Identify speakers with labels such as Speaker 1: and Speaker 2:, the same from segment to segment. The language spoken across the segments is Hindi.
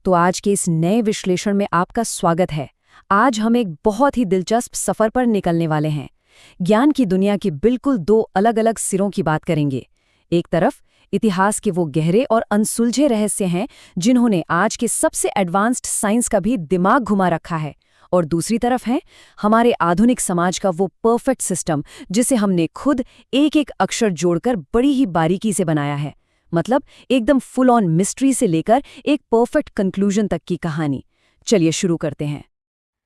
Speaker 1: तो आज के इस नए विश्लेषण में आपका स्वागत है। आज हम एक बहुत ही दिलचस्प सफर पर निकलने वाले हैं। ज्ञान की दुनिया की बिल्कुल दो अलग-अलग सिरों की बात करेंगे। एक तरफ इतिहास के वो गहरे और अनसुलझे रहस्य हैं जिन्होंने आज के सबसे एडवांस्ड साइंस का भी दिमाग घुमा रखा है, और दूसरी तरफ है हमारे आधुनिक समाज का वो परफेक्ट सिस्टम जिसे हमने खुद एक-एक अक्षर जोड़कर बड़ी ही बारीकी से बनाया है। मतलब एकदम फुल ऑन मिस्ट्री से लेकर एक परफेक्ट कंक्लूजन तक की कहानी। चलिए शुरू करते हैं।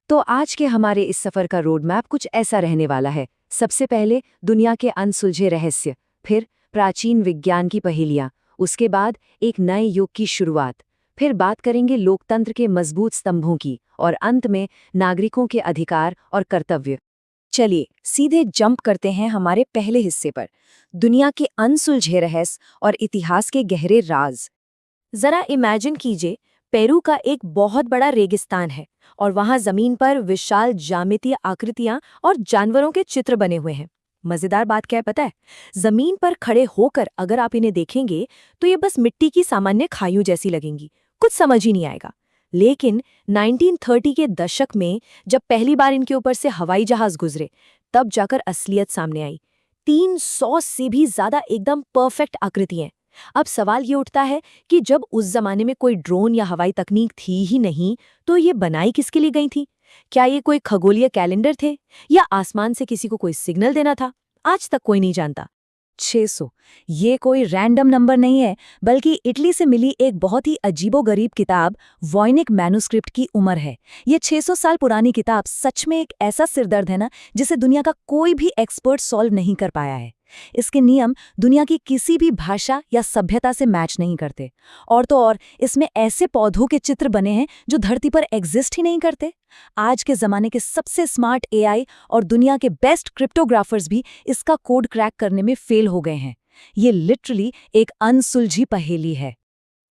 Speaker 1: तो आज के हमारे इस सफर का रोड मैप कुछ ऐसा रहने वाला है। सबसे पहले दुनिया के अनसुलझे रहस्य, फिर प्राचीन विज्ञान की पहेलियां, उसके बाद एक नए युग की शुरुआत, फिर बात करेंगे लोकतंत्र के मजबूत स्तंभों की, और अंत में नागरिकों के अधिकार और कर्तव्य। चलिए सीधे जंप करते हैं हमारे पहले हिस्से पर, दुनिया के अनसुलझे रहस्य और इतिहास के गहरे राज। जरा इमेजिन कीजिए, पेरू का एक बहुत बड़ा रेगिस्तान है और वहां जमीन पर विशाल ज्यामितीय आकृतियां और जानवरों के चित्र बने हुए हैं। मजेदार बात क्या है पता है? जमीन पर खड़े होकर अगर आप इन्हें देखेंगे तो ये बस मिट्टी की सामान्य खाइयों जैसी लगेंगी, कुछ समझ ही नहीं आएगा। लेकिन 1930 के दशक में जब पहली बार इनके ऊपर से हवाई जहाज गुजरे, तब जाकर असलियत सामने आई। 300 से भी ज्यादा एकदम परफेक्ट आकृतियां। अब सवाल ये उठता है कि जब उस जमाने में कोई ड्रोन या हवाई तकनीक थी ही नहीं, तो ये बनाई किसके लिए गई थी? क्या ये कोई खगोलीय कैलेंडर थे या आसमान से किसी को कोई सिग्नल देना था? आज तक कोई नहीं जानता। 600 ये कोई रैंडम नंबर नहीं है, बल्कि इटली से मिली एक बहुत ही अजीबोगरीब किताब वॉयनिक मैन्युस्क्रिप्ट की उम्र है। ये 600 साल पुरानी किताब सच में एक ऐसा सिरदर्द है ना, जिसे दुनिया का कोई भी एक्सपर्ट सॉल्व नहीं कर पाया है। इसके नियम दुनिया की किसी भी भाषा या सभ्यता से मैच नहीं करते, और तो और इसमें ऐसे पौधों के चित्र बने हैं जो धरती पर एग्जिस्ट ही नहीं करते। आज के जमाने के सबसे स्मार्ट एआई और दुनिया के बेस्ट क्रिप्टोग्राफर्स भी इसका कोड क्रैक करने में फेल हो गए हैं। ये लिटरली एक अनसुलझी पहेली है।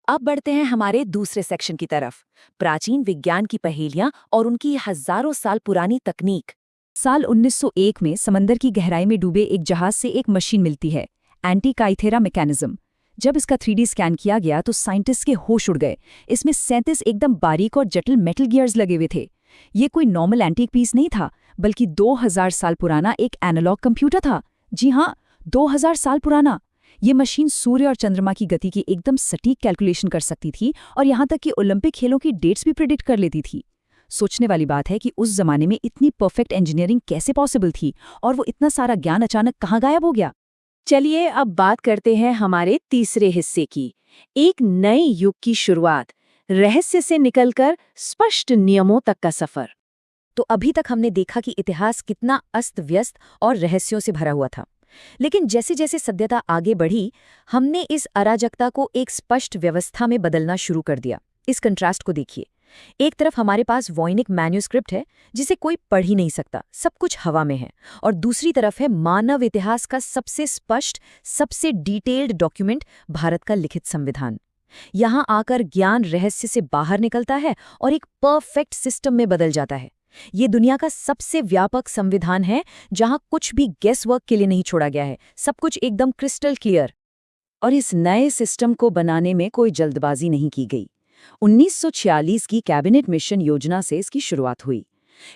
Speaker 1: अब बढ़ते हैं हमारे दूसरे सेक्शन की तरफ, प्राचीन विज्ञान की पहेलियां और उनकी हजारों साल पुरानी तकनीक। साल 1901 में समंदर की गहराई में डूबे एक जहाज से एक मशीन मिलती है, एंटी-काइथेरा मैकेनिज्म। जब इसका 3D स्कैन किया गया तो साइंटिस्ट के होश उड़ गए। इसमें 37 एकदम बारीक और जटिल मेटल गियर्स लगे हुए थे। ये कोई नॉर्मल एंटीक पीस नहीं था, बल्कि 2000 साल पुराना एक एनालॉग कंप्यूटर था। जी हाँ, 2000 साल पुराना। ये मशीन सूर्य और चंद्रमा की गति की एकदम सटीक कैलकुलेशन कर सकती थी, और यहाँ तक कि ओलंपिक खेलों की डेट्स भी प्रिडिक्ट कर लेती थी। सोचने वाली बात है कि उस जमाने में इतनी परफेक्ट इंजीनियरिंग कैसे पॉसिबल थी, और वो इतना सारा ज्ञान अचानक कहाँ गायब हो गया? चलिए अब बात करते हैं हमारे तीसरे हिस्से की, एक नए युग की शुरुआत, रहस्य से निकलकर स्पष्ट नियमों तक का सफर। तो अभी तक हमने देखा कि इतिहास कितना अस्त व्यस्त और रहस्यों से भरा हुआ था, लेकिन जैसे जैसे सभ्यता आगे बढ़ी, हमने इस अराजकता को एक स्पष्ट व्यवस्था में बदलना शुरू कर दिया। इस कंट्रास्ट को देखिए। एक तरफ हमारे पास वॉयनिक मैन्युस्क्रिप्ट है जिसे कोई पढ़ ही नहीं सकता, सब कुछ हवा में है, और दूसरी तरफ है मानव इतिहास का सबसे स्पष्ट, सबसे डिटेल्ड डॉक्यूमेंट, भारत का लिखित संविधान। यहाँ आकर ज्ञान रहस्य से बाहर निकलता है और एक परफेक्ट सिस्टम में बदल जाता है। ये दुनिया का सबसे व्यापक संविधान है जहाँ कुछ भी गेस वर्क के लिए नहीं छोड़ा गया है, सब कुछ एकदम क्रिस्टल क्लियर। और इस नए सिस्टम को बनाने में कोई जल्दबाजी नहीं की गई। 1946 की कैबिनेट मिशन योजना से इसकी शुरुआत हुई।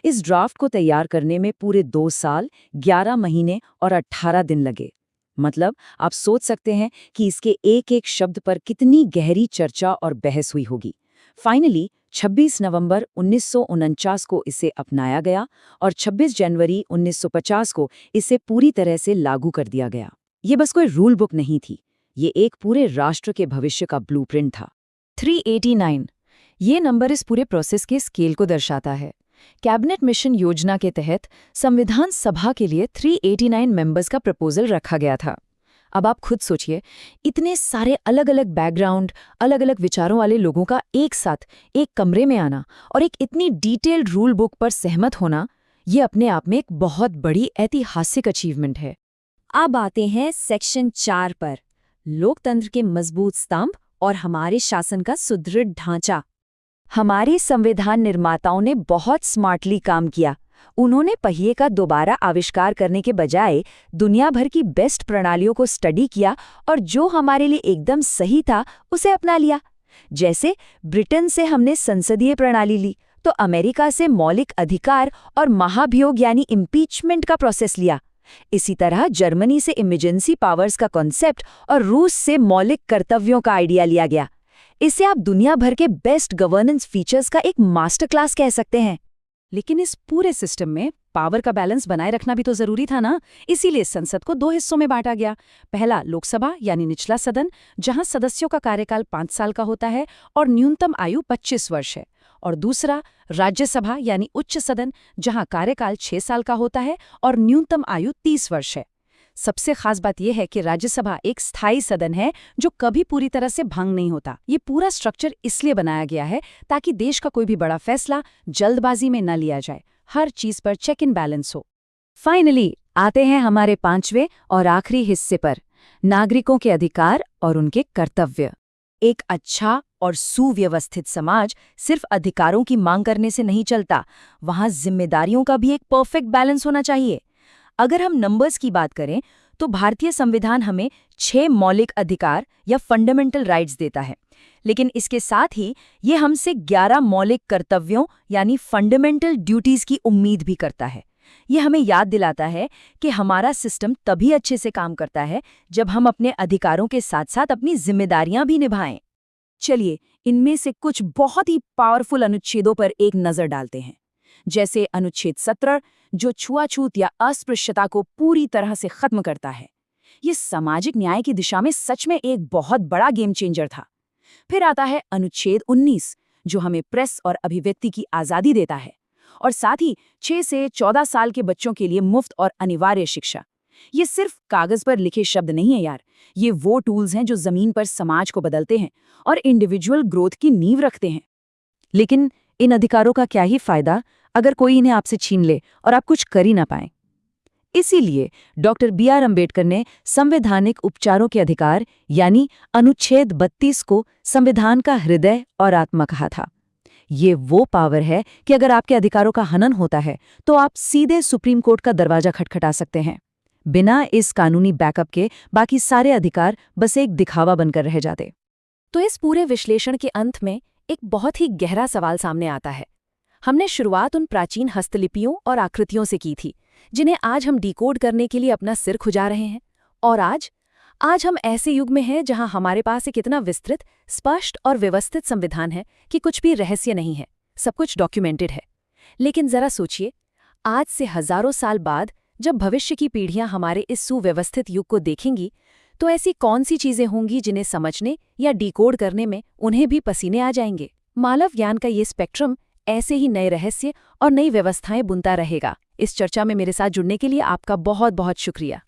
Speaker 1: इस ड्राफ्ट को तैयार करने में पूरे 2 साल, 11 महीने और 18 दिन लगे। मतलब आप सोच सकते हैं कि इसके एक एक शब्द पर कितनी गहरी चर्चा और बहस हुई होगी। फाइनली 26 नवंबर 1949 को इसे अपनाया गया और 26 जनवरी 1950 को इसे पूरी तरह से लागू कर दिया गया। ये बस कोई रूल बुक नहीं थी, ये एक पूरे राष्ट्र के भविष्य का ब्लूप्रिंट था। 389 ये नंबर इस पूरे प्रोसेस के स्केल को दर्शाता है। कैबिनेट मिशन योजना के तहत संविधान सभा के लिए 389 मेंबर्स का प्रपोजल रखा गया था। अब आप खुद सोचिए, इतने सारे अलग अलग बैकग्राउंड, अलग अलग विचारों वाले लोगों का एक साथ एक कमरे में आना और एक इतनी डिटेल्ड रूल बुक पर सहमत होना, ये अपने आप में एक बहुत बड़ी ऐतिहासिक अचीवमेंट है। अब आते हैं सेक्शन 4 पर, लोकतंत्र के मजबूत स्तंभ और हमारे शासन का सुदृढ़ ढांचा। हमारे संविधान निर्माताओं ने बहुत स्मार्टली काम किया। उन्होंने पहिए का दोबारा आविष्कार करने के बजाय दुनिया भर की बेस्ट प्रणालियों को स्टडी किया और जो हमारे लिए एकदम सही था उसे अपना लिया। जैसे ब्रिटेन से हमने संसदीय प्रणाली ली, तो अमेरिका से मौलिक अधिकार और महाभियोग यानी इम्पीचमेंट का प्रोसेस लिया। इसी तरह जर्मनी से इमरजेंसी पावर्स का कॉन्सेप्ट और रूस से मौलिक कर्तव्यों का आइडिया लिया गया। इसे आप दुनिया भर के बेस्ट गवर्नेंस फीचर्स का एक मास्टर क्लास कह सकते हैं। लेकिन इस पूरे सिस्टम में पावर का बैलेंस बनाए रखना भी तो जरूरी था ना, इसीलिए संसद को 2 हिस्सों में बांटा गया। पहला लोकसभा यानी निचला सदन, जहां सदस्यों का कार्यकाल 5 साल का होता है और न्यूनतम आयु 25 वर्ष है, और दूसरा राज्यसभा यानी उच्च सदन, जहां कार्यकाल 6 साल का होता है और न्यूनतम आयु 30 वर्ष है। सबसे खास बात यह है कि राज्यसभा एक स्थायी सदन है जो कभी पूरी तरह से भंग नहीं होता। ये पूरा स्ट्रक्चर इसलिए बनाया गया है ताकि देश का कोई भी बड़ा फैसला जल्दबाजी में न लिया जाए, हर चीज पर चेक इन बैलेंस हो। फाइनली आते हैं हमारे 5वें और आखिरी हिस्से पर, नागरिकों के अधिकार और उनके कर्तव्य। एक अच्छा और सुव्यवस्थित समाज सिर्फ अधिकारों की मांग करने से नहीं चलता, वहां जिम्मेदारियों का भी एक परफेक्ट बैलेंस होना चाहिए। अगर हम नंबर्स की बात करें तो भारतीय संविधान हमें 6 मौलिक अधिकार या फंडामेंटल राइट्स देता है, लेकिन इसके साथ ही ये हमसे 11 मौलिक कर्तव्यों यानी फंडामेंटल ड्यूटीज की उम्मीद भी करता है। ये हमें याद दिलाता है कि हमारा सिस्टम तभी अच्छे से काम करता है जब हम अपने अधिकारों के साथ साथ अपनी जिम्मेदारियां भी निभाएं। चलिए इनमें से कुछ बहुत ही पावरफुल अनुच्छेदों पर एक नजर डालते हैं। जैसे अनुच्छेद 17, जो छुआछूत या अस्पृश्यता को पूरी तरह से खत्म करता है। ये सामाजिक न्याय की दिशा में सच में एक बहुत बड़ा गेम चेंजर था। फिर आता है अनुच्छेद 19, जो हमें प्रेस और अभिव्यक्ति की आज़ादी देता है, और साथ ही 6 से 14 साल के बच्चों के लिए मुफ्त और अनिवार्य शिक्षा। ये सिर्फ कागज पर लिखे शब्द नहीं है यार, ये वो टूल्स हैं जो जमीन पर समाज को बदलते हैं और इंडिविजुअल ग्रोथ की नींव रखते हैं। लेकिन इन अधिकारों का क्या ही फायदा अगर कोई इन्हें आपसे छीन ले और आप कुछ कर ही ना पाएं। इसीलिए डॉक्टर B.R. अम्बेडकर ने संवैधानिक उपचारों के अधिकार यानी अनुच्छेद 32 को संविधान का हृदय और आत्मा कहा था। ये वो पावर है कि अगर आपके अधिकारों का हनन होता है तो आप सीधे सुप्रीम कोर्ट का दरवाजा खटखटा सकते हैं। बिना इस कानूनी बैकअप के बाकी सारे अधिकार बस एक दिखावा बनकर रह जाते। तो इस पूरे विश्लेषण के अंत में एक बहुत ही गहरा सवाल सामने आता है। हमने शुरुआत उन प्राचीन हस्तलिपियों और आकृतियों से की थी जिन्हें आज हम डिकोड करने के लिए अपना सिर खुजा रहे हैं, और आज हम ऐसे युग में हैं जहां हमारे पास एक इतना विस्तृत, स्पष्ट और व्यवस्थित संविधान है कि कुछ भी रहस्य नहीं है, सब कुछ डॉक्यूमेंटेड है। लेकिन जरा सोचिए, आज से हजारों साल बाद जब भविष्य की पीढ़ियां हमारे इस सुव्यवस्थित युग को देखेंगी, तो ऐसी कौन सी चीजें होंगी जिन्हें समझने या डिकोड करने में उन्हें भी पसीने आ जाएंगे। मानव ज्ञान का ये स्पेक्ट्रम ऐसे ही नए रहस्य और नई व्यवस्थाएं बुनता रहेगा। इस चर्चा में मेरे साथ जुड़ने के लिए आपका बहुत बहुत शुक्रिया।